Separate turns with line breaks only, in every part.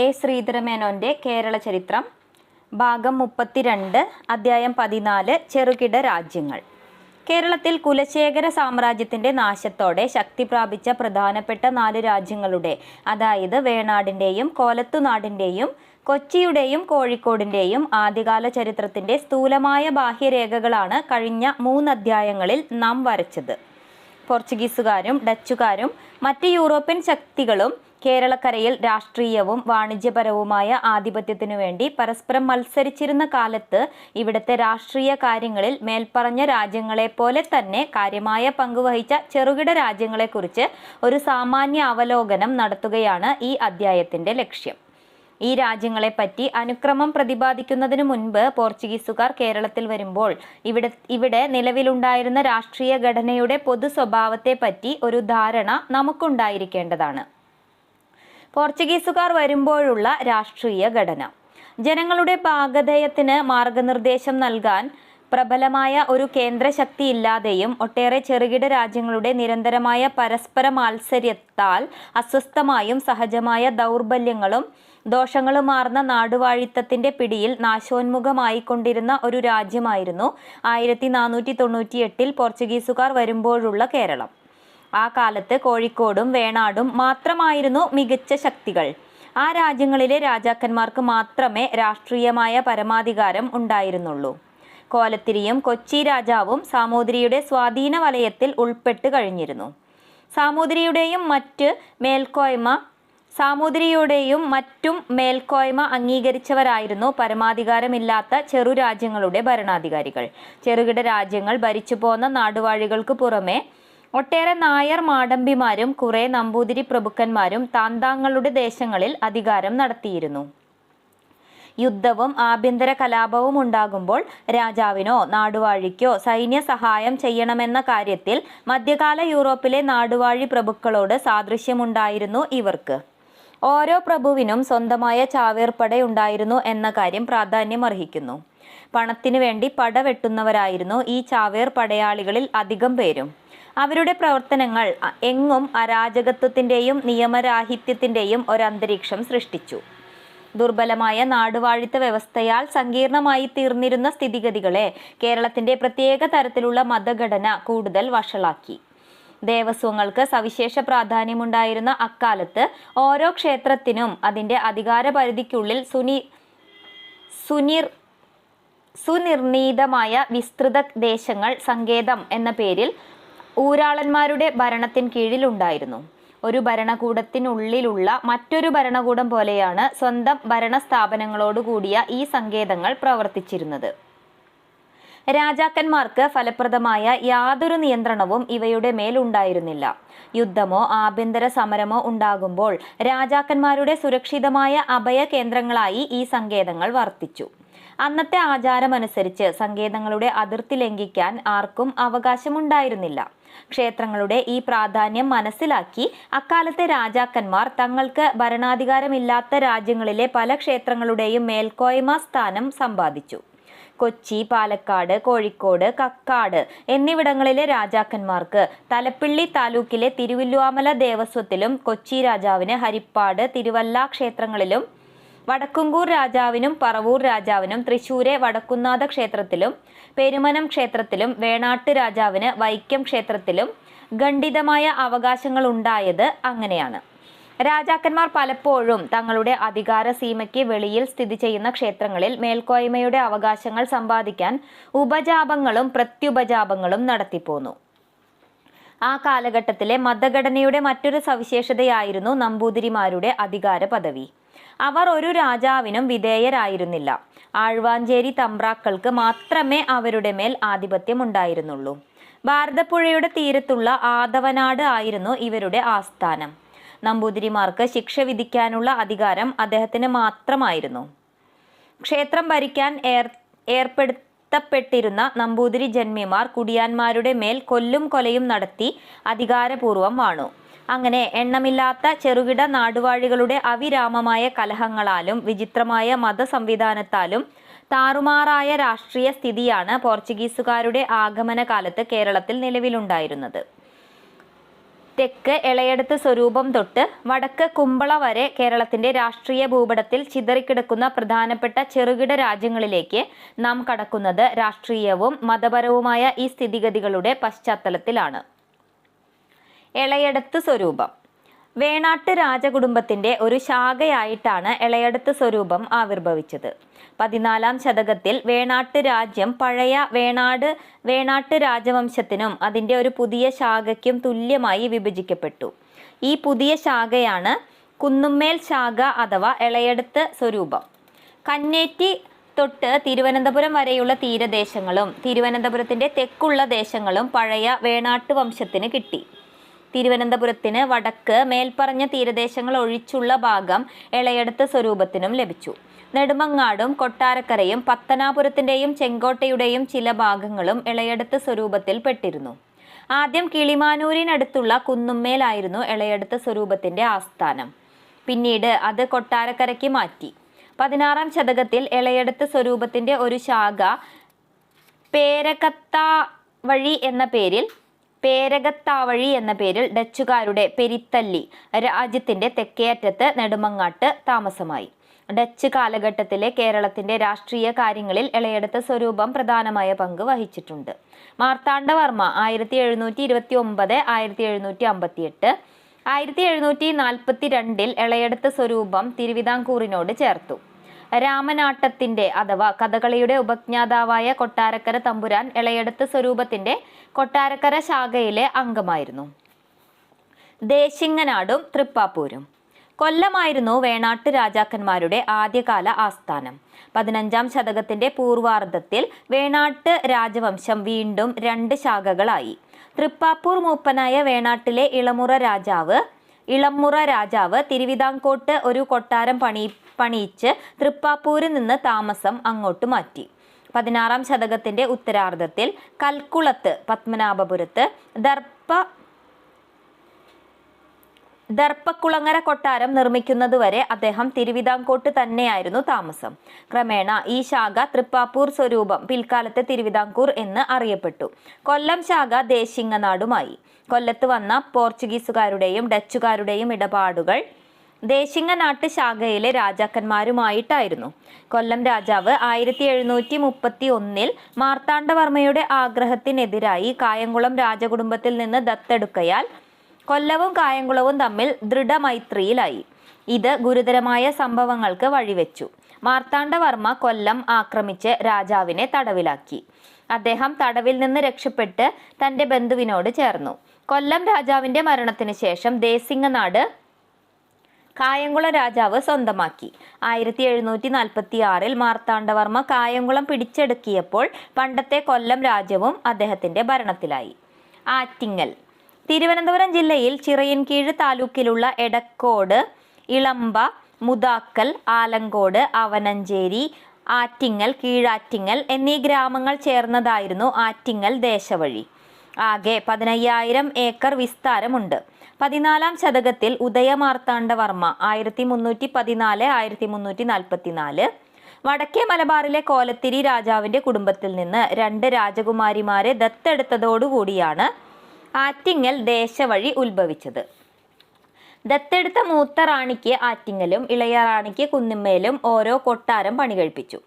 A ശ്രീധരമേനോൻ്റെ Kerala ചരിത്രം ഭാഗം 32 അധ്യായം 14 ചെറുകിട രാജ്യങ്ങൾ. കേരളത്തിൽ കുലശേഖര സാമ്രാജ്യത്തിൻ്റെ നാശത്തോടെ ശക്തി പ്രാപിച്ച പ്രധാനപ്പെട്ട 4 രാജ്യങ്ങളുടെ, അതായത് വേണാടിൻ്റെയും കോലത്തുനാടിൻ്റെയും കൊച്ചിയുടെയും കോഴിക്കോടിൻ്റെയും ആദ്യകാല ചരിത്രത്തിൻ്റെ സ്ഥൂലമായ ബാഹ്യരേഖകളാണ് കഴിഞ്ഞ 3 അധ്യായങ്ങളിൽ നാം വരച്ചത്. പോർച്ചുഗീസുകാരും ഡച്ചുകാരും മറ്റ് യൂറോപ്യൻ ശക്തികളും കേരളക്കരയിൽ രാഷ്ട്രീയവും വാണിജ്യപരവുമായ ആധിപത്യത്തിനു വേണ്ടി പരസ്പരം മത്സരിച്ചിരുന്ന കാലത്ത് ഇവിടുത്തെ രാഷ്ട്രീയ കാര്യങ്ങളിൽ മേൽപ്പറഞ്ഞ രാജ്യങ്ങളെപ്പോലെ തന്നെ കാര്യമായ പങ്കുവഹിച്ച ചെറുകിട രാജ്യങ്ങളെക്കുറിച്ച് ഒരു സാമാന്യ അവലോകനം നടത്തുകയാണ് ഈ അധ്യായത്തിൻ്റെ ലക്ഷ്യം. ഈ രാജ്യങ്ങളെപ്പറ്റി അനുക്രമം പ്രതിപാദിക്കുന്നതിനു മുൻപ് പോർച്ചുഗീസുകാർ കേരളത്തിൽ വരുമ്പോൾ ഇവിടെ നിലവിലുണ്ടായിരുന്ന രാഷ്ട്രീയ ഘടനയുടെ പൊതു സ്വഭാവത്തെപ്പറ്റി ഒരു ധാരണ നമുക്കുണ്ടായിരിക്കേണ്ടതാണ്. പോർച്ചുഗീസുകാർ വരുമ്പോഴുള്ള രാഷ്ട്രീയ ഘടന. ജനങ്ങളുടെ ഭാഗധേയത്തിന് മാർഗനിർദ്ദേശം നൽകാൻ പ്രബലമായ ഒരു കേന്ദ്രശക്തി ഇല്ലാതെയും ഒട്ടേറെ ചെറുകിട രാജ്യങ്ങളുടെ നിരന്തരമായ പരസ്പര മാത്സര്യത്താൽ അസ്വസ്ഥമായും സഹജമായ ദൗർബല്യങ്ങളും ദോഷങ്ങളുമാർന്ന നാടുവാഴിത്തത്തിൻ്റെ പിടിയിൽ നാശോന്മുഖമായിക്കൊണ്ടിരുന്ന ഒരു രാജ്യമായിരുന്നു 1498 പോർച്ചുഗീസുകാർ വരുമ്പോഴുള്ള കേരളം. ആ കാലത്ത് കോഴിക്കോടും വേണാടും മാത്രമായിരുന്നു മികച്ച ശക്തികൾ. ആ രാജ്യങ്ങളിലെ രാജാക്കന്മാർക്ക് മാത്രമേ രാഷ്ട്രീയമായ പരമാധികാരം ഉണ്ടായിരുന്നുള്ളൂ. കോലത്തിരിയും കൊച്ചി രാജാവും സാമൂതിരിയുടെ സ്വാധീന വലയത്തിൽ ഉൾപ്പെട്ട് കഴിഞ്ഞിരുന്നു. സാമൂതിരിയുടെയും മറ്റും മേൽക്കോയ്മ അംഗീകരിച്ചവരായിരുന്നു പരമാധികാരമില്ലാത്ത ചെറു രാജ്യങ്ങളുടെ ഭരണാധികാരികൾ. ചെറുകിട രാജ്യങ്ങൾ ഭരിച്ചുപോന്ന നാടുവാഴികൾക്ക് പുറമെ ഒട്ടേറെ നായർ മാടമ്പിമാരും കുറെ നമ്പൂതിരി പ്രഭുക്കന്മാരും താന്താങ്ങളുടെ ദേശങ്ങളിൽ അധികാരം നടത്തിയിരുന്നു. യുദ്ധവും ആഭ്യന്തര കലാപവും ഉണ്ടാകുമ്പോൾ രാജാവിനോ നാടുവാഴിക്കോ സൈന്യ സഹായം ചെയ്യണമെന്ന കാര്യത്തിൽ മധ്യകാല യൂറോപ്പിലെ നാടുവാഴി പ്രഭുക്കളോട് സാദൃശ്യമുണ്ടായിരുന്നു ഇവർക്ക്. ഓരോ പ്രഭുവിനും സ്വന്തമായ ചാവേർപ്പടയുണ്ടായിരുന്നു എന്ന കാര്യം പ്രാധാന്യമർഹിക്കുന്നു. പണത്തിനു വേണ്ടി പടവെട്ടുന്നവരായിരുന്നു ഈ ചാവേർ പടയാളികളിൽ അധികം പേരും. അവരുടെ പ്രവർത്തനങ്ങൾ എങ്ങും അരാജകത്വത്തിൻ്റെയും നിയമരാഹിത്യത്തിൻ്റെയും ഒരന്തരീക്ഷം സൃഷ്ടിച്ചു. ദുർബലമായ നാടുവാഴിത്ത വ്യവസ്ഥയാൽ സങ്കീർണമായി തീർന്നിരുന്ന സ്ഥിതിഗതികളെ കേരളത്തിൻ്റെ പ്രത്യേക തരത്തിലുള്ള മതഘടന കൂടുതൽ വഷളാക്കി. ദേവസ്വങ്ങൾക്ക് സവിശേഷ പ്രാധാന്യമുണ്ടായിരുന്ന അക്കാലത്ത് ഓരോ ക്ഷേത്രത്തിനും അതിൻ്റെ അധികാര പരിധിക്കുള്ളിൽ സുനിർണീതമായ വിസ്തൃത ദേശങ്ങൾ സങ്കേതം എന്ന പേരിൽ ഊരാളന്മാരുടെ ഭരണത്തിൻ കീഴിലുണ്ടായിരുന്നു. ഒരു ഭരണകൂടത്തിനുള്ളിലുള്ള മറ്റൊരു ഭരണകൂടം പോലെയാണ് സ്വന്തം ഭരണസ്ഥാപനങ്ങളോടുകൂടിയ ഈ സങ്കേതങ്ങൾ പ്രവർത്തിച്ചിരുന്നത്. രാജാക്കന്മാർക്ക് ഫലപ്രദമായ യാതൊരു നിയന്ത്രണവും ഇവയുടെ മേൽ ഉണ്ടായിരുന്നില്ല. യുദ്ധമോ ആഭ്യന്തര സമരമോ ഉണ്ടാകുമ്പോൾ രാജാക്കന്മാരുടെ സുരക്ഷിതമായ അഭയ കേന്ദ്രങ്ങളായി ഈ സങ്കേതങ്ങൾ വർത്തിച്ചു. അന്നത്തെ ആചാരമനുസരിച്ച് സങ്കേതങ്ങളുടെ അതിർത്തി ലംഘിക്കാൻ ആർക്കും അവകാശമുണ്ടായിരുന്നില്ല. ക്ഷേത്രങ്ങളുടെ ഈ പ്രാധാന്യം മനസ്സിലാക്കി അക്കാലത്തെ രാജാക്കന്മാർ തങ്ങൾക്ക് ഭരണാധികാരമില്ലാത്ത രാജ്യങ്ങളിലെ പല ക്ഷേത്രങ്ങളുടെയും മേൽക്കോയ്മ സ്ഥാനം സമ്പാദിച്ചു. കൊച്ചി, പാലക്കാട്, കോഴിക്കോട്, കക്കാട് എന്നിവിടങ്ങളിലെ രാജാക്കന്മാർക്ക് തലപ്പിള്ളി താലൂക്കിലെ തിരുവല്ലുവാമല ദേവസ്വത്തിലും, കൊച്ചി രാജാവിന് ഹരിപ്പാട്, തിരുവല്ല ക്ഷേത്രങ്ങളിലും, വടക്കുംകൂർ രാജാവിനും പറവൂർ രാജാവിനും തൃശ്ശൂരെ വടക്കുന്നാഥ ക്ഷേത്രത്തിലും, പെരുമനം ക്ഷേത്രത്തിലും, വേണാട്ട് രാജാവിന് വൈക്കം ക്ഷേത്രത്തിലും ഖണ്ഡിതമായ അവകാശങ്ങൾ ഉണ്ടായത് അങ്ങനെയാണ്. രാജാക്കന്മാർ പലപ്പോഴും തങ്ങളുടെ അധികാര സീമയ്ക്ക് വെളിയിൽ സ്ഥിതി ചെയ്യുന്ന ക്ഷേത്രങ്ങളിൽ മേൽക്കോയ്മയുടെ അവകാശങ്ങൾ സമ്പാദിക്കാൻ ഉപജാപങ്ങളും പ്രത്യുപജാപങ്ങളും നടത്തിപ്പോന്നു. ആ കാലഘട്ടത്തിലെ മതഘടനയുടെ മറ്റൊരു സവിശേഷതയായിരുന്നു നമ്പൂതിരിമാരുടെ അധികാര പദവി. അവർ ഒരു രാജാവിനും വിധേയരായിരുന്നില്ല. ആഴ്വാഞ്ചേരി തമ്പ്രാക്കൾക്ക് മാത്രമേ അവരുടെ മേൽ ആധിപത്യം ഉണ്ടായിരുന്നുള്ളൂ. ഭാരതപ്പുഴയുടെ തീരത്തുള്ള ആദവനാട് ആയിരുന്നു ഇവരുടെ ആസ്ഥാനം. നമ്പൂതിരിമാർക്ക് ശിക്ഷ വിധിക്കാനുള്ള അധികാരം അദ്ദേഹത്തിന് മാത്രമായിരുന്നു. ക്ഷേത്രം ഭരിക്കാൻ ഏർപ്പെടുത്തപ്പെട്ടിരുന്ന നമ്പൂതിരി ജന്മിമാർ കുടിയാന്മാരുടെ മേൽ കൊല്ലും കൊലയും നടത്തി അധികാരപൂർവം വാണു. അങ്ങനെ എണ്ണമില്ലാത്ത ചെറുകിട നാടുവാഴികളുടെ അവിരാമമായ കലഹങ്ങളാലും വിചിത്രമായ മതസംവിധാനത്താലും താറുമാറായ രാഷ്ട്രീയ സ്ഥിതിയാണ് പോർച്ചുഗീസുകാരുടെ ആഗമന കാലത്ത് കേരളത്തിൽ നിലവിലുണ്ടായിരുന്നത്. തെക്ക് എളയെടുത്ത് സ്വരൂപം തൊട്ട് വടക്ക് കുമ്പള വരെ കേരളത്തിന്റെ രാഷ്ട്രീയ ഭൂപടത്തിൽ ചിതറിക്കിടക്കുന്ന പ്രധാനപ്പെട്ട ചെറുകിട രാജ്യങ്ങളിലേക്ക് നാം കടക്കുന്നത് രാഷ്ട്രീയവും മതപരവുമായ ഈ സ്ഥിതിഗതികളുടെ പശ്ചാത്തലത്തിലാണ്. എളയെടുത്ത് സ്വരൂപം വേണാട്ട് രാജകുടുംബത്തിന്റെ ഒരു ശാഖയായിട്ടാണ് എളയെടുത്ത് സ്വരൂപം ആവിർഭവിച്ചത്. 14-ാം ശതകത്തിൽ വേണാട്ട് രാജ്യം പഴയ വേണാട്ട് രാജവംശത്തിനും അതിൻ്റെ ഒരു പുതിയ ശാഖയ്ക്കും തുല്യമായി വിഭജിക്കപ്പെട്ടു. ഈ പുതിയ ശാഖയാണ് കുന്നുമ്മേൽ ശാഖ അഥവാ എളയെടുത്ത് സ്വരൂപം. കന്നേറ്റി തൊട്ട് തിരുവനന്തപുരം വരെയുള്ള തീരദേശങ്ങളും തിരുവനന്തപുരത്തിൻ്റെ തെക്കുള്ള ദേശങ്ങളും പഴയ വേണാട്ട് വംശത്തിന് കിട്ടി. തിരുവനന്തപുരത്തിന് വടക്ക് മേൽപ്പറഞ്ഞ തീരദേശങ്ങൾ ഒഴിച്ചുള്ള ഭാഗം എളയെടുത്ത് സ്വരൂപത്തിനും ലഭിച്ചു. നെടുമങ്ങാടും കൊട്ടാരക്കരയും പത്തനാപുരത്തിൻ്റെയും ചെങ്കോട്ടയുടെയും ചില ഭാഗങ്ങളും എളയെടുത്ത് സ്വരൂപത്തിൽ പെട്ടിരുന്നു. ആദ്യം കിളിമാനൂരിനടുത്തുള്ള കുന്നുമ്മേലായിരുന്നു എളയെടുത്ത് സ്വരൂപത്തിൻ്റെ ആസ്ഥാനം. പിന്നീട് അത് കൊട്ടാരക്കരയ്ക്ക് മാറ്റി. 16-ാം ശതകത്തിൽ എളയെടുത്ത് സ്വരൂപത്തിൻ്റെ ഒരു ശാഖ പേരകത്താവഴി എന്ന പേരിൽ ഡച്ചുകാരുടെ പെരിത്തല്ലി രാജ്യത്തിൻ്റെ തെക്കേയറ്റത്ത് നെടുമങ്ങാട്ട് താമസമായി. ഡച്ച് കാലഘട്ടത്തിലെ കേരളത്തിൻ്റെ രാഷ്ട്രീയ കാര്യങ്ങളിൽ എളയെടുത്ത് സ്വരൂപം പ്രധാനമായ പങ്ക് വഹിച്ചിട്ടുണ്ട്. മാർത്താണ്ഡവർമ്മ 1729-1758, 1742 എളയെടുത്ത് സ്വരൂപം തിരുവിതാംകൂറിനോട് ചേർത്തു. രാമനാട്ടത്തിൻ്റെ അഥവാ കഥകളിയുടെ ഉപജ്ഞാതാവായ കൊട്ടാരക്കര തമ്പുരാൻ എളയെടുത്ത് സ്വരൂപത്തിൻ്റെ കൊട്ടാരക്കര ശാഖയിലെ അംഗമായിരുന്നു. ദേശിങ്ങനാടും തൃപ്പാപ്പൂരും കൊല്ലമായിരുന്നു വേണാട്ട് രാജാക്കന്മാരുടെ ആദ്യകാല ആസ്ഥാനം. 15-ാം ശതകത്തിന്റെ പൂർവാർദ്ധത്തിൽ വേണാട്ട് രാജവംശം വീണ്ടും 2 ശാഖകളായി. തൃപ്പാപ്പൂർ മൂപ്പനായ വേണാട്ടിലെ ഇളമുറ രാജാവ് തിരുവിതാംകോട്ട് ഒരു കൊട്ടാരം പണിയിച്ച് തൃപ്പാപ്പൂരിൽ നിന്ന് താമസം അങ്ങോട്ട് മാറ്റി. 16-ാം ശതകത്തിന്റെ ഉത്തരാർദ്ധത്തിൽ കൽക്കുളത്ത് പത്മനാഭപുരത്ത് ദർപ്പക്കുളങ്ങര കൊട്ടാരം നിർമ്മിക്കുന്നതുവരെ അദ്ദേഹം തിരുവിതാംകോട്ട് തന്നെയായിരുന്നു താമസം. ക്രമേണ ഈ ശാഖ തൃപ്പാപ്പൂർ സ്വരൂപം പിൽക്കാലത്ത് തിരുവിതാംകൂർ എന്ന് അറിയപ്പെട്ടു. കൊല്ലം ശാഖ ദേശിങ്ങനാടുമായി. കൊല്ലത്ത് വന്ന പോർച്ചുഗീസുകാരുടെയും ഡച്ചുകാരുടെയും ഇടപാടുകൾ ദേശിങ്ങനാട്ട് ശാഖയിലെ രാജാക്കന്മാരുമായിട്ടായിരുന്നു. കൊല്ലം രാജാവ് 1731 മാർത്താണ്ഡവർമ്മയുടെ ആഗ്രഹത്തിനെതിരായി കായംകുളം രാജകുടുംബത്തിൽ നിന്ന് ദത്തെടുക്കയാൽ കൊല്ലവും കായംകുളവും തമ്മിൽ ദൃഢമൈത്രിയിലായി. ഇത് ഗുരുതരമായ സംഭവങ്ങൾക്ക് വഴിവെച്ചു. മാർത്താണ്ഡവർമ്മ കൊല്ലം ആക്രമിച്ച് രാജാവിനെ തടവിലാക്കി. അദ്ദേഹം തടവിൽ നിന്ന് രക്ഷപ്പെട്ട് തൻ്റെ ബന്ധുവിനോട് ചേർന്നു. കൊല്ലം രാജാവിൻ്റെ മരണത്തിന് ശേഷം ദേശിങ്ങനാട് കായംകുളം രാജാവ് സ്വന്തമാക്കി. 1746 മാർത്താണ്ഡവർമ്മ കായംകുളം പിടിച്ചെടുക്കിയപ്പോൾ പണ്ടത്തെ കൊല്ലം രാജ്യവും അദ്ദേഹത്തിൻ്റെ ഭരണത്തിലായി. ആറ്റിങ്ങൽ തിരുവനന്തപുരം ജില്ലയിൽ ചിറയൻകീഴ് താലൂക്കിലുള്ള എടക്കോട്, ഇളമ്പ, മുതാക്കൽ, ആലങ്കോട്, അവനഞ്ചേരി, ആറ്റിങ്ങൽ, കീഴാറ്റിങ്ങൽ എന്നീ ഗ്രാമങ്ങൾ ചേർന്നതായിരുന്നു ആറ്റിങ്ങൽ ദേശവഴി. ആകെ 15,000 ഏക്കർ വിസ്താരമുണ്ട്. 14-ാം ശതകത്തിൽ ഉദയമാർത്താണ്ഡവർമ്മ 1314-1344 വടക്കേ മലബാറിലെ കോലത്തിരി രാജാവിൻ്റെ കുടുംബത്തിൽ നിന്ന് 2 രാജകുമാരിമാരെ ദത്തെടുത്തതോടുകൂടിയാണ് ആറ്റിങ്ങൽ ദേശവഴി ഉത്ഭവിച്ചത്. ദത്തെടുത്ത മൂത്ത റാണിക്ക് ആറ്റിങ്ങലും ഇളയ റാണിക്ക് കുന്നുമ്മേലും ഓരോ കൊട്ടാരം പണികഴിപ്പിച്ചു.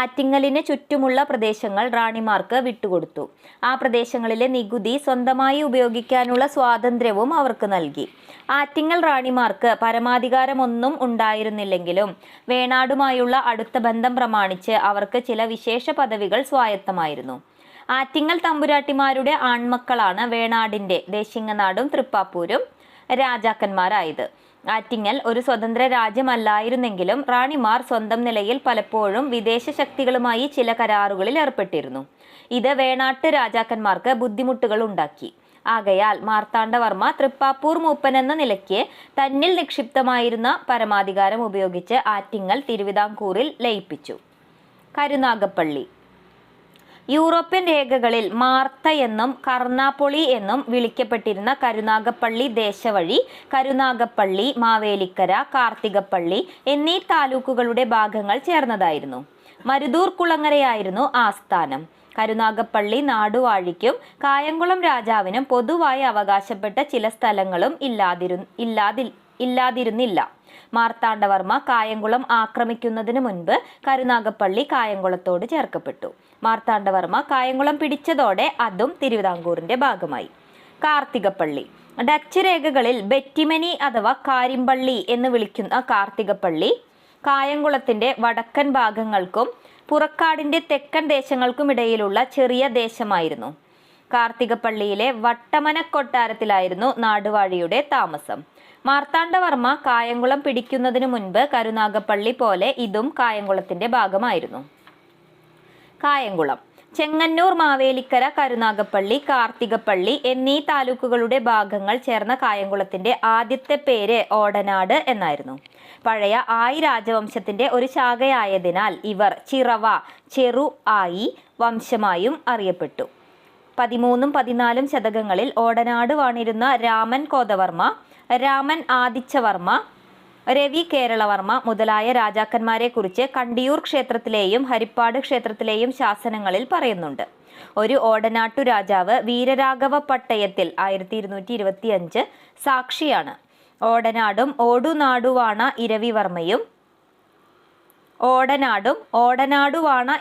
ആറ്റിങ്ങലിന് ചുറ്റുമുള്ള പ്രദേശങ്ങൾ റാണിമാർക്ക് വിട്ടുകൊടുത്തു. ആ പ്രദേശങ്ങളിലെ നികുതി സ്വന്തമായി ഉപയോഗിക്കാനുള്ള സ്വാതന്ത്ര്യവും അവർക്ക് നൽകി. ആറ്റിങ്ങൽ റാണിമാർക്ക് പരമാധികാരമൊന്നും ഉണ്ടായിരുന്നില്ലെങ്കിലും വേണാടുമായുള്ള അടുത്ത ബന്ധം പ്രമാണിച്ച് അവർക്ക് ചില വിശേഷ പദവികൾ സ്വായത്തമായിരുന്നു. ആറ്റിങ്ങൽ തമ്പുരാട്ടിമാരുടെ ആൺമക്കളാണ് വേണാടിൻ്റെ ദേശിങ്ങനാടും തൃപ്പാപ്പൂരും രാജാക്കന്മാരായത്. ആറ്റിങ്ങൽ ഒരു സ്വതന്ത്ര രാജ്യമല്ലായിരുന്നെങ്കിലും റാണിമാർ സ്വന്തം നിലയിൽ പലപ്പോഴും വിദേശ ശക്തികളുമായി ചില കരാറുകളിൽ ഏർപ്പെട്ടിരുന്നു. ഇത് വേണാട്ട് രാജാക്കന്മാർക്ക് ബുദ്ധിമുട്ടുകൾ ഉണ്ടാക്കി. ആകയാൽ മാർത്താണ്ഡവർമ്മ തൃപ്പാപ്പൂർ മൂപ്പനെന്ന നിലയ്ക്ക് തന്നിൽ നിക്ഷിപ്തമായിരുന്ന പരമാധികാരം ഉപയോഗിച്ച് ആറ്റിങ്ങൽ തിരുവിതാംകൂറിൽ ലയിപ്പിച്ചു. കരുനാഗപ്പള്ളി യൂറോപ്യൻ രേഖകളിൽ മാർത്ത എന്നും കർണാപ്പൊളി എന്നും വിളിക്കപ്പെട്ടിരുന്ന കരുനാഗപ്പള്ളി ദേശവഴി കരുനാഗപ്പള്ളി, മാവേലിക്കര, കാർത്തികപ്പള്ളി എന്നീ താലൂക്കുകളുടെ ഭാഗങ്ങൾ ചേർന്നതായിരുന്നു. മരുതൂർ കുളങ്ങരയായിരുന്നു ആസ്ഥാനം. കരുനാഗപ്പള്ളി നാടുവാഴിക്കും കായംകുളം രാജാവിനും പൊതുവായി അവകാശപ്പെട്ട ചില സ്ഥലങ്ങളും ഇല്ലാതിരുന്നില്ല. മാർത്താണ്ഡവർമ്മ കായംകുളം ആക്രമിക്കുന്നതിന് മുൻപ് കരുനാഗപ്പള്ളി കായംകുളത്തോട് ചേർക്കപ്പെട്ടു. മാർത്താണ്ഡവർമ്മ കായംകുളം പിടിച്ചതോടെ അതും തിരുവിതാംകൂറിന്റെ ഭാഗമായി. കാർത്തികപ്പള്ളി. ഡച്ച് രേഖകളിൽ ബെറ്റിമനി അഥവാ കാരിമ്പള്ളി എന്ന് വിളിക്കുന്ന കാർത്തികപ്പള്ളി കായംകുളത്തിന്റെ വടക്കൻ ഭാഗങ്ങൾക്കും പുറക്കാടിന്റെ തെക്കൻ ദേശങ്ങൾക്കുമിടയിലുള്ള ചെറിയ ദേശമായിരുന്നു. കാർത്തികപ്പള്ളിയിലെ വട്ടമന കൊട്ടാരത്തിലായിരുന്നു നാടുവാഴിയുടെ താമസം. മാർത്താണ്ഡവർമ്മ കായംകുളം പിടിക്കുന്നതിനു മുൻപ് കരുനാഗപ്പള്ളി പോലെ ഇതും കായംകുളത്തിന്റെ ഭാഗമായിരുന്നു. കായംകുളം. ചെങ്ങന്നൂർ, മാവേലിക്കര, കരുനാഗപ്പള്ളി, കാർത്തികപ്പള്ളി എന്നീ താലൂക്കുകളുടെ ഭാഗങ്ങൾ ചേർന്ന കായംകുളത്തിന്റെ ആദ്യത്തെ പേര് ഓടനാട് എന്നായിരുന്നു. പഴയ ആയി രാജവംശത്തിന്റെ ഒരു ശാഖയായതിനാൽ ഇവർ ചിറവ, ചെറു ആയി വംശമായും അറിയപ്പെട്ടു. 13 14 ശതകങ്ങളിൽ ഓടനാട് വാണിരുന്ന രാമൻ കോതവർമ്മ, രാമൻ ആദിച്ചവർമ്മ, രവി കേരളവർമ്മ മുതലായ രാജാക്കന്മാരെ കുറിച്ച് കണ്ടിയൂർ ക്ഷേത്രത്തിലെയും ഹരിപ്പാട് ക്ഷേത്രത്തിലെയും ശാസനങ്ങളിൽ പറയുന്നുണ്ട്. ഒരു ഓടനാട്ടു രാജാവ് വീരരാഘവ പട്ടയത്തിൽ 1225 സാക്ഷിയാണ്. ഓടനാടും ഓടുനാടുവാണ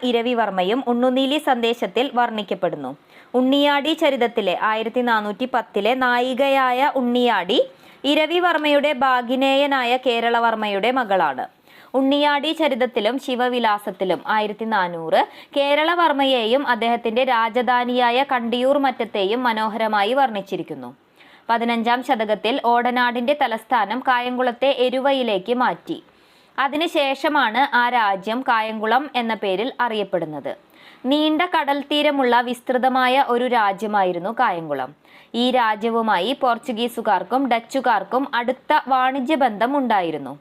ഇരവിവർമ്മയും ഉണ്ണുനീലി സന്ദേശത്തിൽ വർണ്ണിക്കപ്പെടുന്നു. ഉണ്ണിയാടി ചരിതത്തിലെ 1410 നായികയായ ഉണ്ണിയാടി ഇരവിവർമ്മയുടെ ഭാഗിനേയനായ കേരളവർമ്മയുടെ മകളാണ്. ഉണ്ണിയാടി ചരിതത്തിലും ശിവവിലാസത്തിലും 1400 കേരളവർമ്മയെയും അദ്ദേഹത്തിന്റെ രാജധാനിയായ കണ്ടിയൂർ മറ്റത്തെയും മനോഹരമായി വർണ്ണിച്ചിരിക്കുന്നു. 15-ാം ശതകത്തിൽ ഓടനാടിന്റെ തലസ്ഥാനം കായംകുളത്തെ എരുവയിലേക്ക് മാറ്റി. അതിനുശേഷമാണ് ആ രാജ്യം കായംകുളം എന്ന പേരിൽ അറിയപ്പെടുന്നത്. നീണ്ട കടൽ തീരമുള്ള വിസ്തൃതമായ ഒരു രാജ്യമായിരുന്നു കായംകുളം. ഈ രാജ്യവുമായി പോർച്ചുഗീസുകാർക്കും ഡച്ചുകാർക്കും അടുത്ത വാണിജ്യബന്ധം ഉണ്ടായിരുന്നു.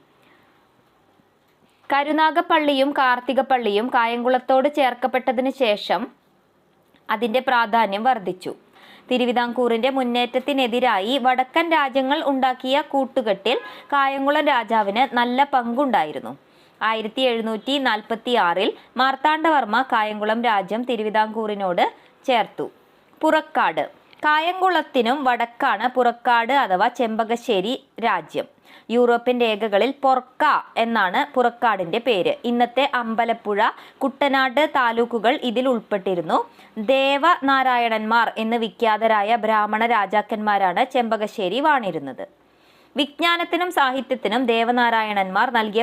കരുനാഗപ്പള്ളിയും കാർത്തികപ്പള്ളിയും കായംകുളത്തോട് ചേർക്കപ്പെട്ടതിനു ശേഷം അതിന്റെ പ്രാധാന്യം വർദ്ധിച്ചു. തിരുവിതാംകൂറിന്റെ മുന്നേറ്റത്തിനെതിരായി വടക്കൻ രാജ്യങ്ങൾ ഉണ്ടാക്കിയ കൂട്ടുകെട്ടിൽ കായംകുളം രാജാവിന് നല്ല പങ്കുണ്ടായിരുന്നു. 1746 മാർത്താണ്ഡവർമ്മ കായംകുളം രാജ്യം തിരുവിതാംകൂറിനോട് ചേർത്തു. പുറക്കാട്. കായംകുളത്തിനും വടക്കാണ് പുറക്കാട് അഥവാ ചെമ്പകശ്ശേരി രാജ്യം. യൂറോപ്യൻ രേഖകളിൽ പൊർക്ക എന്നാണ് പുറക്കാടിന്റെ പേര്. ഇന്നത്തെ അമ്പലപ്പുഴ, കുട്ടനാട് താലൂക്കുകൾ ഇതിൽ ഉൾപ്പെട്ടിരുന്നു. ദേവനാരായണന്മാർ എന്ന് വിഖ്യാതരായ ബ്രാഹ്മണ രാജാക്കന്മാരാണ് ചെമ്പകശ്ശേരി വാണിരുന്നത്. വിജ്ഞാനത്തിനും സാഹിത്യത്തിനും ദേവനാരായണന്മാർ നൽകിയ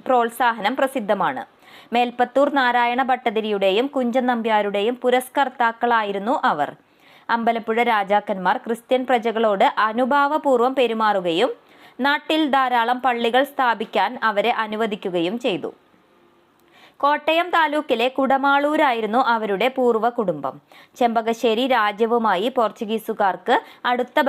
പ്രോത്സാഹനം പ്രസിദ്ധമാണ്. മേൽപ്പത്തൂർ നാരായണ ഭട്ടതിരിയുടെയും കുഞ്ചൻ നമ്പ്യാരുടെയും പുരസ്കർത്താക്കളായിരുന്നു അവർ. അമ്പലപ്പുഴ രാജാക്കന്മാർ ക്രിസ്ത്യൻ പ്രജകളോട് അനുഭാവപൂർവ്വം പെരുമാറുകയും നാട്ടിൽ ധാരാളം പള്ളികൾ സ്ഥാപിക്കാൻ അവരെ അനുവദിക്കുകയും ചെയ്തു. കോട്ടയം താലൂക്കിലെ കുടമാളൂരായിരുന്നു അവരുടെ പൂർവ്വ കുടുംബം. ചെമ്പകശ്ശേരി രാജ്യവുമായി പോർച്ചുഗീസുകാർക്ക് അടുത്ത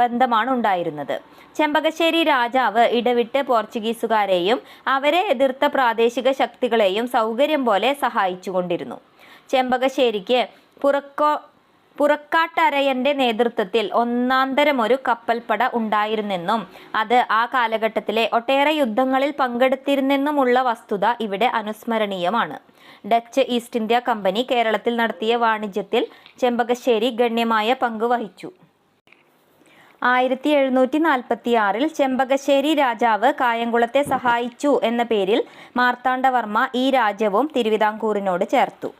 ബന്ധമാണ് ഉണ്ടായിരുന്നത്. ചെമ്പകശ്ശേരി രാജാവ് ഇടവിട്ട് പോർച്ചുഗീസുകാരെയും അവരെ എതിർത്ത പ്രാദേശിക ശക്തികളെയും സൗകര്യം പോലെ സഹായിച്ചുകൊണ്ടിരുന്നു. ചെമ്പകശ്ശേരിക്ക് പുറക്കാട്ടരയന്റെ നേതൃത്വത്തിൽ ഒന്നാന്തരമൊരു കപ്പൽപ്പട ഉണ്ടായിരുന്നെന്നും അത് ആ കാലഘട്ടത്തിലെ ഒട്ടേറെ യുദ്ധങ്ങളിൽ പങ്കെടുത്തിരുന്നെന്നുമുള്ള വസ്തുത ഇവിടെ അനുസ്മരണീയമാണ്. ഡച്ച് ഈസ്റ്റ് ഇന്ത്യ കമ്പനി കേരളത്തിൽ നടത്തിയ വാണിജ്യത്തിൽ ചെമ്പകശ്ശേരി ഗണ്യമായ പങ്ക് വഹിച്ചു. 1746 ചെമ്പകശ്ശേരി രാജാവ് കായംകുളത്തെ സഹായിച്ചു എന്ന പേരിൽ മാർത്താണ്ഡവർമ്മ ഈ രാജ്യവും തിരുവിതാംകൂറിനോട് ചേർത്തു.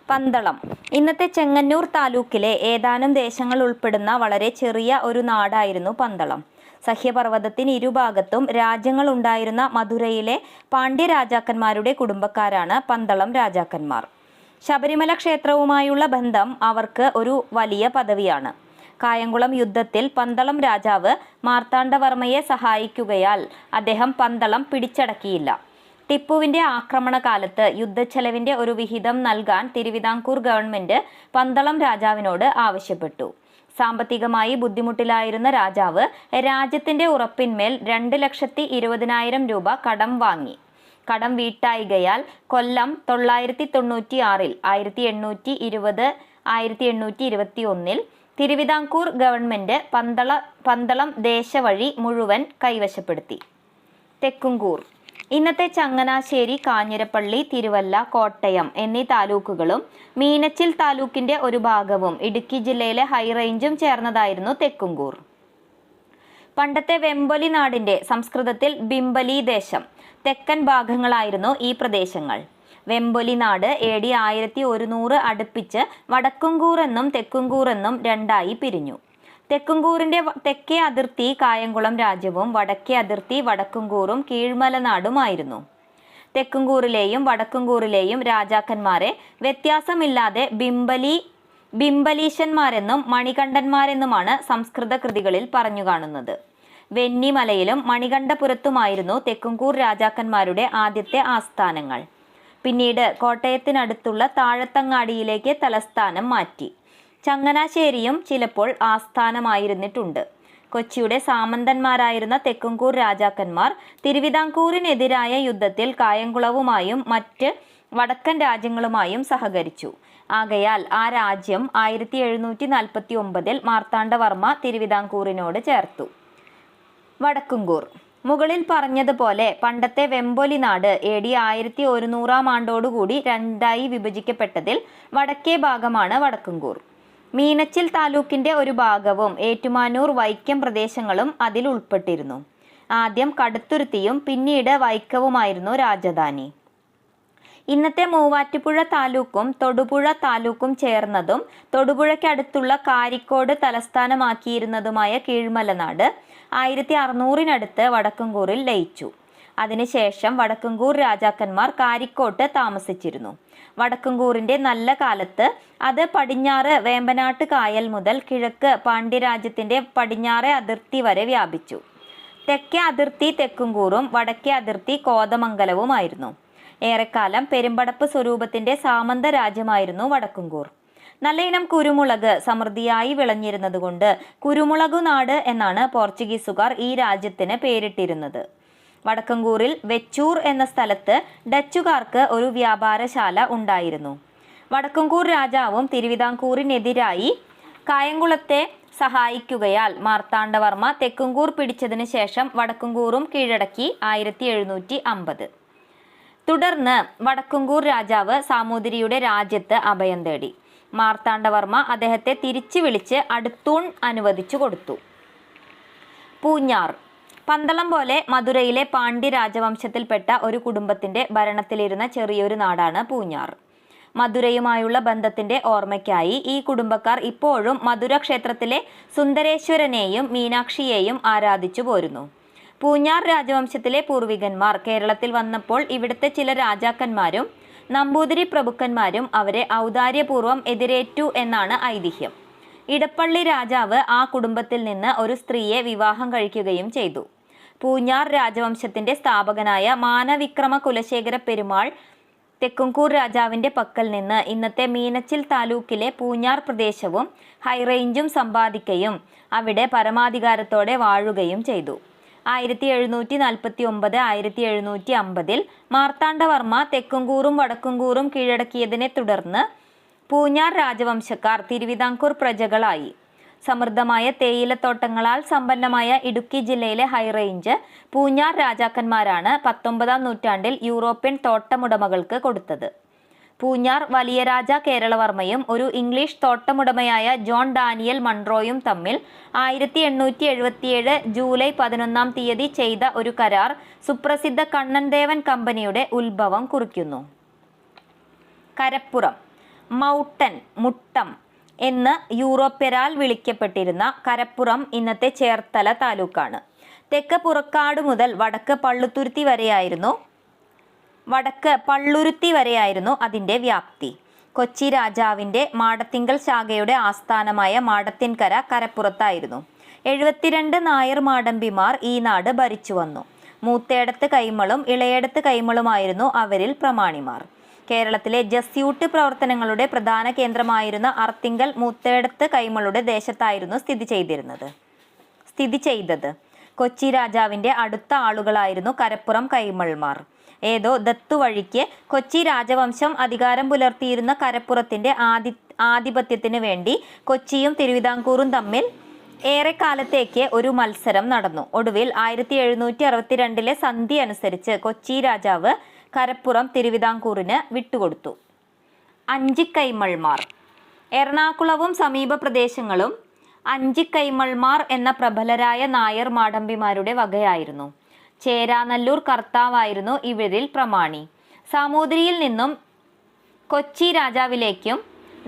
പന്തളം. ഇന്നത്തെ ചെങ്ങന്നൂർ താലൂക്കിലെ ഏതാനും ദേശങ്ങൾ ഉൾപ്പെടുന്ന വളരെ ചെറിയ ഒരു നാടായിരുന്നു പന്തളം. സഹ്യപർവ്വതത്തിന് ഇരുഭാഗത്തും രാജ്യങ്ങൾ ഉണ്ടായിരുന്ന മധുരയിലെ പാണ്ഡ്യ രാജാക്കന്മാരുടെ കുടുംബക്കാരാണ് പന്തളം രാജാക്കന്മാർ. ശബരിമല ക്ഷേത്രവുമായുള്ള ബന്ധം അവർക്ക് ഒരു വലിയ പദവിയാണ്. കായംകുളം യുദ്ധത്തിൽ പന്തളം രാജാവ് മാർത്താണ്ഡവർമ്മയെ സഹായിക്കുകയാൽ അദ്ദേഹം പന്തളം പിടിച്ചടക്കിയില്ല. ടിപ്പുവിന്റെ ആക്രമണകാലത്ത് യുദ്ധച്ചെലവിന്റെ ഒരു വിഹിതം നൽകാൻ തിരുവിതാംകൂർ ഗവൺമെന്റ് പന്തളം രാജാവിനോട് ആവശ്യപ്പെട്ടു. സാമ്പത്തികമായി ബുദ്ധിമുട്ടിലായിരുന്ന രാജാവ് രാജ്യത്തിന്റെ ഉറപ്പിന്മേൽ 2,20,000 രൂപ കടം വാങ്ങി. കടം വീട്ടായികയാൽ കൊല്ലം 996 1820 1821 തിരുവിതാംകൂർ ഗവൺമെന്റ് പന്തളം ദേശവഴി മുഴുവൻ കൈവശപ്പെടുത്തി. തെക്കുംകൂർ. ഇന്നത്തെ ചങ്ങനാശ്ശേരി, കാഞ്ഞിരപ്പള്ളി, തിരുവല്ല, കോട്ടയം എന്നീ താലൂക്കുകളും മീനച്ചിൽ താലൂക്കിന്റെ ഒരു ഭാഗവും ഇടുക്കി ജില്ലയിലെ ഹൈറേഞ്ചും ചേർന്നതായിരുന്നു തെക്കുംകൂർ. പണ്ടത്തെ വെമ്പൊലി നാടിന്റെ സംസ്കൃതത്തിൽ ബിംബലി ദേശം തെക്കൻ ഭാഗങ്ങളായിരുന്നു ഈ പ്രദേശങ്ങൾ. വെമ്പൊലി നാട് AD 1100 അടുപ്പിച്ച് വടക്കുംകൂർ എന്നും തെക്കുംകൂർ എന്നും രണ്ടായി പിരിഞ്ഞു. തെക്കുംകൂറിന്റെ തെക്കേ അതിർത്തി കായംകുളം രാജ്യവും വടക്കേ അതിർത്തി വടക്കുംകൂറും കീഴ്മലനാടുമായിരുന്നു. തെക്കുംകൂറിലെയും വടക്കുംകൂറിലെയും രാജാക്കന്മാരെ വ്യത്യാസമില്ലാതെ ബിംബലീശന്മാരെന്നും മണികണ്ഠന്മാരെന്നുമാണ് സംസ്കൃത കൃതികളിൽ പറഞ്ഞു കാണുന്നത്. വെന്നിമലയിലും മണികണ്ഠപുരത്തുമായിരുന്നു തെക്കുംകൂർ രാജാക്കന്മാരുടെ ആദ്യത്തെ ആസ്ഥാനങ്ങൾ. പിന്നീട് കോട്ടയത്തിനടുത്തുള്ള താഴത്തങ്ങാടിയിലേക്ക് തലസ്ഥാനം മാറ്റി. ചങ്ങനാശ്ശേരിയും ചിലപ്പോൾ ആസ്ഥാനമായിരുന്നിട്ടുണ്ട്. കൊച്ചിയുടെ സാമന്തന്മാരായിരുന്ന തെക്കുംകൂർ രാജാക്കന്മാർ തിരുവിതാംകൂറിനെതിരായ യുദ്ധത്തിൽ കായംകുളവുമായും മറ്റ് വടക്കൻ രാജ്യങ്ങളുമായും സഹകരിച്ചു. ആകയാൽ ആ രാജ്യം 1749 മാർത്താണ്ഡവർമ്മ തിരുവിതാംകൂറിനോട് ചേർത്തു. വടക്കുംകൂർ. മുകളിൽ പറഞ്ഞതുപോലെ പണ്ടത്തെ വെമ്പൊലി നാട് AD 1100 ആണ്ടോടുകൂടി രണ്ടായി വിഭജിക്കപ്പെട്ടതിൽ വടക്കേ ഭാഗമാണ് വടക്കുംകൂർ. മീനച്ചിൽ താലൂക്കിന്റെ ഒരു ഭാഗവും ഏറ്റുമാനൂർ, വൈക്കം പ്രദേശങ്ങളും അതിൽ ഉൾപ്പെട്ടിരുന്നു. ആദ്യം കടുത്തുരുത്തിയും പിന്നീട് വൈക്കവുമായിരുന്നു രാജധാനി. ഇന്നത്തെ മൂവാറ്റുപുഴ താലൂക്കും തൊടുപുഴ താലൂക്കും ചേർന്നതും തൊടുപുഴയ്ക്കടുത്തുള്ള കാരിക്കോട് തലസ്ഥാനമാക്കിയിരുന്നതുമായ കീഴ്മലനാട് 1600 വടക്കുംകൂറിൽ ലയിച്ചു. അതിനുശേഷം വടക്കുംകൂർ രാജാക്കന്മാർ കാരിക്കോട്ട് താമസിച്ചിരുന്നു. വടക്കുംകൂറിന്റെ നല്ല കാലത്ത് അത് പടിഞ്ഞാറ് വേമ്പനാട്ട് കായൽ മുതൽ കിഴക്ക് പാണ്ഡ്യരാജ്യത്തിന്റെ പടിഞ്ഞാറെ അതിർത്തി വരെ വ്യാപിച്ചു. തെക്കേ അതിർത്തി തെക്കുംകൂറും വടക്കേ അതിർത്തി കോതമംഗലവുമായിരുന്നു. ഏറെക്കാലം പെരുമ്പടപ്പ് സ്വരൂപത്തിന്റെ സാമന്ത രാജ്യമായിരുന്നു വടക്കുംകൂർ. നല്ല ഇനം കുരുമുളക് സമൃദ്ധിയായി വിളഞ്ഞിരുന്നതുകൊണ്ട് കുരുമുളകുനാട് എന്നാണ് പോർച്ചുഗീസുകാർ ഈ രാജ്യത്തിന് പേരിട്ടിരുന്നത്. വടക്കുംകൂറിൽ വെച്ചൂർ എന്ന സ്ഥലത്ത് ഡച്ചുകാർക്ക് ഒരു വ്യാപാരശാല ഉണ്ടായിരുന്നു. വടക്കുംകൂർ രാജാവും തിരുവിതാംകൂറിനെതിരായി കായംകുളത്തെ സഹായിക്കുകയാൽ മാർത്താണ്ഡവർമ്മ തെക്കുംകൂർ പിടിച്ചതിന് ശേഷം വടക്കുംകൂറും കീഴടക്കി 1750. തുടർന്ന് വടക്കുംകൂർ രാജാവ് സാമൂതിരിയുടെ രാജ്യത്ത് അഭയം തേടി. മാർത്താണ്ഡവർമ്മ അദ്ദേഹത്തെ തിരിച്ചു വിളിച്ച് അടുത്തൂൺ അനുവദിച്ചു കൊടുത്തു. പൂഞ്ഞാർ. പന്തളം പോലെ മധുരയിലെ പാണ്ഡ്യ രാജവംശത്തിൽപ്പെട്ട ഒരു കുടുംബത്തിന്റെ ഭരണത്തിലിരുന്ന ചെറിയൊരു നാടാണ് പൂഞ്ഞാർ. മധുരയുമായുള്ള ബന്ധത്തിന്റെ ഓർമ്മയ്ക്കായി ഈ കുടുംബക്കാർ ഇപ്പോഴും മധുര ക്ഷേത്രത്തിലെ സുന്ദരേശ്വരനെയും മീനാക്ഷിയെയും ആരാധിച്ചു പോരുന്നു. പൂഞ്ഞാർ രാജവംശത്തിലെ പൂർവികന്മാർ കേരളത്തിൽ വന്നപ്പോൾ ഇവിടുത്തെ ചില രാജാക്കന്മാരും നമ്പൂതിരി പ്രഭുക്കന്മാരും അവരെ ഔദാര്യപൂർവ്വം എതിരേറ്റു എന്നാണ് ഐതിഹ്യം. ഇടപ്പള്ളി രാജാവ് ആ കുടുംബത്തിൽ നിന്ന് ഒരു സ്ത്രീയെ വിവാഹം കഴിക്കുകയും ചെയ്തു. പൂഞ്ഞാർ രാജവംശത്തിന്റെ സ്ഥാപകനായ മാനവിക്രമ കുലശേഖര പെരുമാൾ തെക്കുംകൂർ രാജാവിന്റെ പക്കൽ നിന്ന് ഇന്നത്തെ മീനച്ചിൽ താലൂക്കിലെ പൂഞ്ഞാർ പ്രദേശവും ഹൈറേഞ്ചും സമ്പാദിക്കുകയും അവിടെ പരമാധികാരത്തോടെ വാഴുകയും ചെയ്തു. 1749 1750 മാർത്താണ്ഡവർമ്മ തെക്കുംകൂറും വടക്കുംകൂറും കീഴടക്കിയതിനെ തുടർന്ന് പൂഞ്ഞാർ രാജവംശക്കാർ തിരുവിതാംകൂർ പ്രജകളായി. സമൃദ്ധമായ തേയിലത്തോട്ടങ്ങളാൽ സമ്പന്നമായ ഇടുക്കി ജില്ലയിലെ ഹൈറേഞ്ച് പൂഞ്ഞാർ രാജാക്കന്മാരാണ് 19-ാം നൂറ്റാണ്ടിൽ യൂറോപ്യൻ തോട്ടമുടമകൾക്ക് കൊടുത്തത്. പൂഞ്ഞാർ വലിയ രാജ കേരളവർമ്മയും ഒരു ഇംഗ്ലീഷ് തോട്ടമുടമയായ ജോൺ ഡാനിയൽ മൺട്രോയും തമ്മിൽ 1877 ജൂലൈ 11-ാം തീയതി ചെയ്ത ഒരു കരാർ സുപ്രസിദ്ധ കണ്ണൻദേവൻ കമ്പനിയുടെ ഉത്ഭവം കുറിക്കുന്നു. കരപ്പുറം. മൗട്ടൻ, മുട്ടം എന്ന് യൂറോപ്യരാൽ വിളിക്കപ്പെട്ടിരുന്ന കരപ്പുറം ഇന്നത്തെ ചേർത്തല താലൂക്കാണ്. തെക്ക് പുറക്കാട് മുതൽ വടക്ക് പള്ളുരുത്തി വരെയായിരുന്നു അതിൻ്റെ വ്യാപ്തി. കൊച്ചി രാജാവിൻ്റെ മാടത്തിങ്കൽ ശാഖയുടെ ആസ്ഥാനമായ മാടത്തിൻകര കരപ്പുറത്തായിരുന്നു. 72 നായർ മാടമ്പിമാർ ഈ നാട് ഭരിച്ചു വന്നു. മൂത്തേടത്ത് കൈമളും ഇളയേടത്ത് കൈമളുമായിരുന്നു അവരിൽ പ്രമാണിമാർ. കേരളത്തിലെ ജസ്യൂട്ട് പ്രവർത്തനങ്ങളുടെ പ്രധാന കേന്ദ്രമായിരുന്ന അർത്തിങ്കൽ മൂത്തേടത്ത് കൈമളുടെ ദേശത്തായിരുന്നു സ്ഥിതി ചെയ്തത്. കൊച്ചി രാജാവിൻ്റെ അടുത്ത ആളുകളായിരുന്നു കരപ്പുറം കൈമൾമാർ. ഏതോ ദത്തുവഴിക്ക് കൊച്ചി രാജവംശം അധികാരം പുലർത്തിയിരുന്ന കരപ്പുറത്തിൻ്റെ ആധിപത്യത്തിന് വേണ്ടി കൊച്ചിയും തിരുവിതാംകൂറും തമ്മിൽ ഏറെക്കാലത്തേക്ക് ഒരു മത്സരം നടന്നു. ഒടുവിൽ 1762 സന്ധി അനുസരിച്ച് കൊച്ചി രാജാവ് കരപ്പുറം തിരുവിതാംകൂറിന് വിട്ടുകൊടുത്തു. അഞ്ചിക്കൈമൾമാർ. എറണാകുളവും സമീപ പ്രദേശങ്ങളും അഞ്ചിക്കൈമൾമാർ എന്ന പ്രബലരായ നായർ മാടമ്പിമാരുടെ വകയായിരുന്നു. ചേരാനല്ലൂർ കർത്താവായിരുന്നു ഇവരിൽ പ്രമാണി. സാമൂതിരിയിൽ നിന്നും കൊച്ചി രാജാവിലേക്കും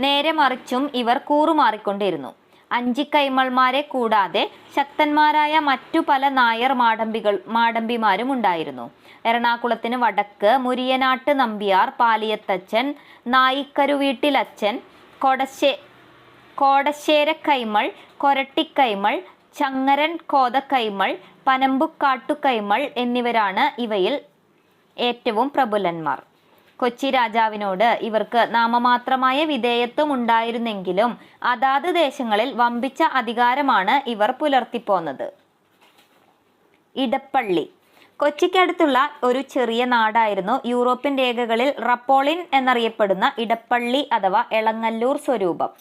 നേരെ മറിച്ചും ഇവർ കൂറുമാറിക്കൊണ്ടിരുന്നു. അഞ്ചിക്കൈമൾമാരെ കൂടാതെ ശക്തന്മാരായ മറ്റു പല നായർ മാടമ്പിമാരും ഉണ്ടായിരുന്നു. എറണാകുളത്തിന് വടക്ക് മുരിയനാട്ട് നമ്പ്യാർ, പാലിയത്തച്ഛൻ, നായിക്കരുവീട്ടിലച്ഛൻ, കോടശ്ശേരക്കൈമൾ, കൊരട്ടിക്കൈമൾ, ചങ്ങരൻ കോതക്കൈമൾ, പനമ്പുക്കാട്ടുകൈമൾ എന്നിവരാണ് ഇവയിൽ ഏറ്റവും പ്രബലന്മാർ. കൊച്ചി രാജാവിനോട് ഇവർക്ക് നാമമാത്രമായ വിധേയത്വം ഉണ്ടായിരുന്നെങ്കിലും അതാത് ദേശങ്ങളിൽ വമ്പിച്ച അധികാരമാണ് ഇവർ പുലർത്തിപ്പോന്നത്. ഇടപ്പള്ളി. കൊച്ചിക്കടുത്തുള്ള ഒരു ചെറിയ നാടായിരുന്നു യൂറോപ്യൻ രേഖകളിൽ റപ്പോളിൻ എന്നറിയപ്പെടുന്ന ഇടപ്പള്ളി അഥവാ എളങ്ങല്ലൂർ സ്വരൂപം.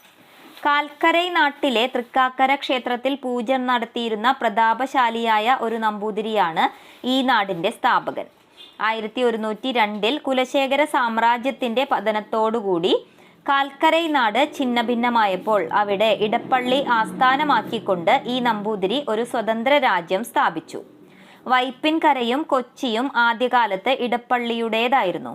കാൽക്കരൈ നാട്ടിലെ തൃക്കാക്കര ക്ഷേത്രത്തിൽ പൂജ നടത്തിയിരുന്ന പ്രതാപശാലിയായ ഒരു നമ്പൂതിരിയാണ് ഈ നാടിൻ്റെ സ്ഥാപകൻ. 1102 കുലശേഖര സാമ്രാജ്യത്തിൻ്റെ പതനത്തോടുകൂടി കാൽക്കരൈ നാട് ഛിന്നഭിന്നമായപ്പോൾ അവിടെ ഇടപ്പള്ളി ആസ്ഥാനമാക്കിക്കൊണ്ട് ഈ നമ്പൂതിരി ഒരു സ്വതന്ത്ര രാജ്യം സ്ഥാപിച്ചു. വൈപ്പിൻകരയും കൊച്ചിയും ആദ്യകാലത്ത് ഇടപ്പള്ളിയുടേതായിരുന്നു.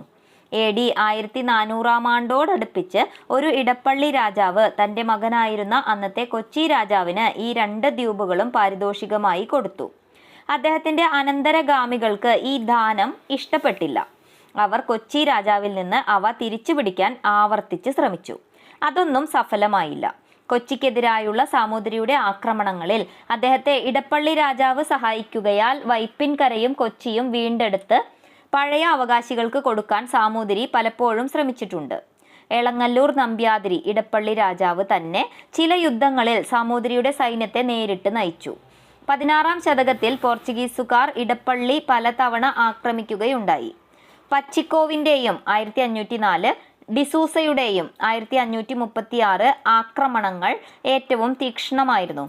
AD 1400 ഒരു ഇടപ്പള്ളി രാജാവ് തൻ്റെ മകനായിരുന്ന അന്നത്തെ കൊച്ചി രാജാവിന് ഈ 2 ദ്വീപുകളും പാരിതോഷികമായി കൊടുത്തു. അദ്ദേഹത്തിൻ്റെ അനന്തരഗാമികൾക്ക് ഈ ദാനം ഇഷ്ടപ്പെട്ടില്ല. അവർ കൊച്ചി രാജാവിൽ നിന്ന് അവ തിരിച്ചു പിടിക്കാൻ ആവർത്തിച്ച് ശ്രമിച്ചു. അതൊന്നും സഫലമായില്ല. കൊച്ചിക്കെതിരായുള്ള സാമൂതിരിയുടെ ആക്രമണങ്ങളിൽ അദ്ദേഹത്തെ ഇടപ്പള്ളി രാജാവ് സഹായിക്കുകയാൽ വൈപ്പിൻകരയും കൊച്ചിയും വീണ്ടെടുത്ത് പഴയ അവകാശികൾക്ക് കൊടുക്കാൻ സാമൂതിരി പലപ്പോഴും ശ്രമിച്ചിട്ടുണ്ട്. എളങ്ങല്ലൂർ നമ്പ്യാതിരി ഇടപ്പള്ളി രാജാവ് തന്നെ ചില യുദ്ധങ്ങളിൽ സാമൂതിരിയുടെ സൈന്യത്തെ നേരിട്ട് നയിച്ചു. 16-ാം ശതകത്തിൽ പോർച്ചുഗീസുകാർ ഇടപ്പള്ളി പലതവണ ആക്രമിക്കുകയുണ്ടായി. പച്ചിക്കോവിൻ്റെയും 1504, ഡിസൂസയുടെയും 1536 ആക്രമണങ്ങൾ ഏറ്റവും തീക്ഷ്ണമായിരുന്നു.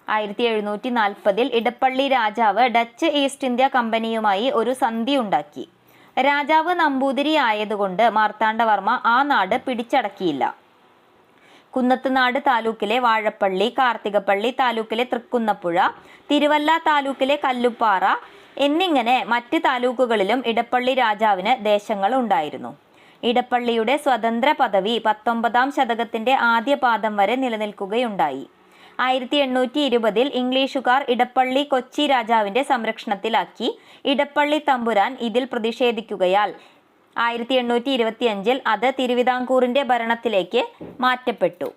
1740 ഇടപ്പള്ളി രാജാവ് ഡച്ച് ഈസ്റ്റ് ഇന്ത്യ കമ്പനിയുമായി ഒരു സന്ധി ഉണ്ടാക്കി. രാജാവ് നമ്പൂതിരി ആയതുകൊണ്ട് മാർത്താണ്ഡവർമ്മ ആ നാട് പിടിച്ചടക്കിയില്ല. കുന്നത്തുനാട് താലൂക്കിലെ വാഴപ്പള്ളി, കാർത്തികപ്പള്ളി താലൂക്കിലെ തൃക്കുന്നപ്പുഴ, തിരുവല്ല താലൂക്കിലെ കല്ലുപ്പാറ എന്നിങ്ങനെ മറ്റ് താലൂക്കുകളിലും ഇടപ്പള്ളി രാജാവിന് ദേശങ്ങൾ ഉണ്ടായിരുന്നു. ഇടപ്പള്ളിയുടെ സ്വതന്ത്ര പദവി 19-ാം ശതകത്തിൻ്റെ ആദ്യപാദം വരെ നിലനിൽക്കുകയുണ്ടായി. 1820 ഇംഗ്ലീഷുകാർ ഇടപ്പള്ളി കൊച്ചി രാജാവിൻ്റെ സംരക്ഷണത്തിലാക്കി. ഇടപ്പള്ളി തമ്പുരാൻ ഇതിൽ പ്രതിഷേധിക്കുകയാൽ 1825 അത് തിരുവിതാംകൂറിൻ്റെ ഭരണത്തിലേക്ക് മാറ്റപ്പെട്ടു.